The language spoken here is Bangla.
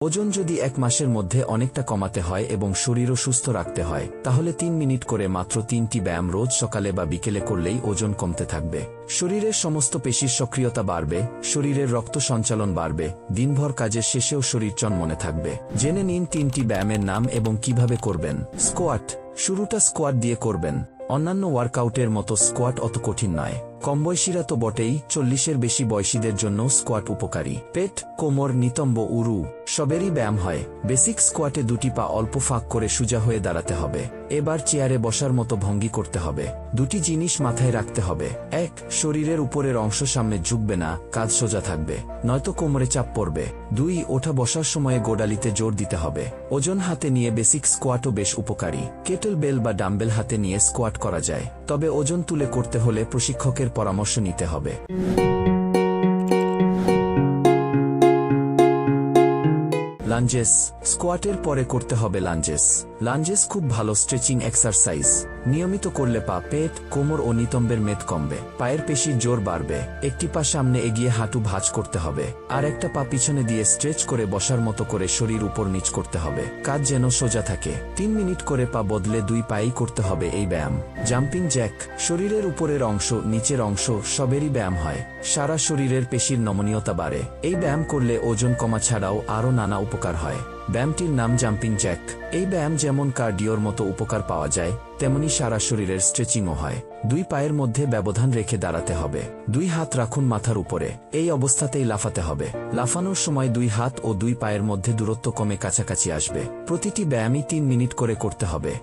ওজন যদি 1 মাসের মধ্যে অনেকটা কমাতে হয় এবং শরীরও সুস্থ রাখতে হয় তাহলে 3 মিনিট করে মাত্র 3টি ব্যায়াম রোজ সকালে বা বিকেলে করলেই ওজন কমতে থাকবে। শরীরের সমস্ত পেশির সক্রিয়তা বাড়বে, শরীরের রক্ত সঞ্চালন বাড়বে, দিনভর কাজের শেষেও শরীর চনমনে থাকবে। জেনে নিন 3টি ব্যায়ামের নাম এবং কিভাবে করবেন। স্কোয়াট। শুরুটা স্কোয়াট দিয়ে করবেন। অন্যান্য ওয়ার্কআউটের মতো স্কোয়াট অত কঠিন নয়। কমবয়সীরা তো বটেই, 40-এর বেশি বয়সীদের জন্য স্কোয়াট উপকারী। পেট, কোমর, নিতম্ব, উরু সবেরই ব্যায়াম হয়। বেসিক স্কোয়াটে 2টি পা অল্প ফাঁক করে সোজা হয়ে দাঁড়াতে হবে। এবার চেয়ারে বসার মতো ভঙ্গি করতে হবে। 2টি জিনিস মাথায় রাখতে হবে। 1. শরীরের উপরের অংশ সামনে ঝুঁকবে না, কাঁধ সোজা থাকবে, নয়তো কোমরে চাপ পড়বে। 2. ওঠা বসার সময়ে গোড়ালিতে জোর দিতে হবে। ওজন হাতে নিয়ে বেসিক স্কোয়াটও বেশ উপকারী। কেটল বেল বা ডাম্বেল হাতে নিয়ে স্কোয়াট করা যায়, তবে ওজন তুলে করতে হলে প্রশিক্ষকের পরামর্শ নিতে হবে। লাঞ্জেস। স্কোয়াটের পরে করতে হবে লাঞ্জেস। লাঞ্জেস খুব ভালো স্ট্রেচিং এক্সারসাইজ। নিয়মিত করলে পা, পেট, কোমর ও নিতম্বের মেদ কমবে, পায়ের পেশির জোর বাড়বে। একটি পা সামনে এগিয়ে হাঁটু ভাঁজ করতে হবে, আর একটা পা পিছনে দিয়ে স্ট্রেচ করে বসার মতো করে শরীর উপর নিচ করতে হবে, কাঁধ যেন সোজা থাকে। 3 মিনিট করে পা বদলে 2 পায়েই করতে হবে এই ব্যায়াম। Jumping Jack. শরীরের উপরের অংশ, নিচের অংশ সবেরই ব্যায়াম হয়। সারা শরীরের পেশির নমনীয়তা বাড়ে। এই ব্যায়াম করলে ওজন কমা ছাড়াও আরও নানা উপকার হয়। ব্যায়ামটির নাম জাম্পিং জ্যাক। এই ব্যায়াম যেমন কার্ডিওর মতো উপকার পাওয়া যায়, তেমনি সারা শরীরের স্ট্রেচিংও হয়। 2 পায়ের মধ্যে ব্যবধান রেখে দাঁড়াতে হবে। 2 হাত রাখুন মাথার উপরে। এই অবস্থাতেই লাফাতে হবে। লাফানোর সময় 2 হাত ও 2 পায়ের মধ্যে দূরত্ব কমে কাছাকাছি আসবে। প্রতিটি ব্যায়ামই 3 মিনিট করে করতে হবে।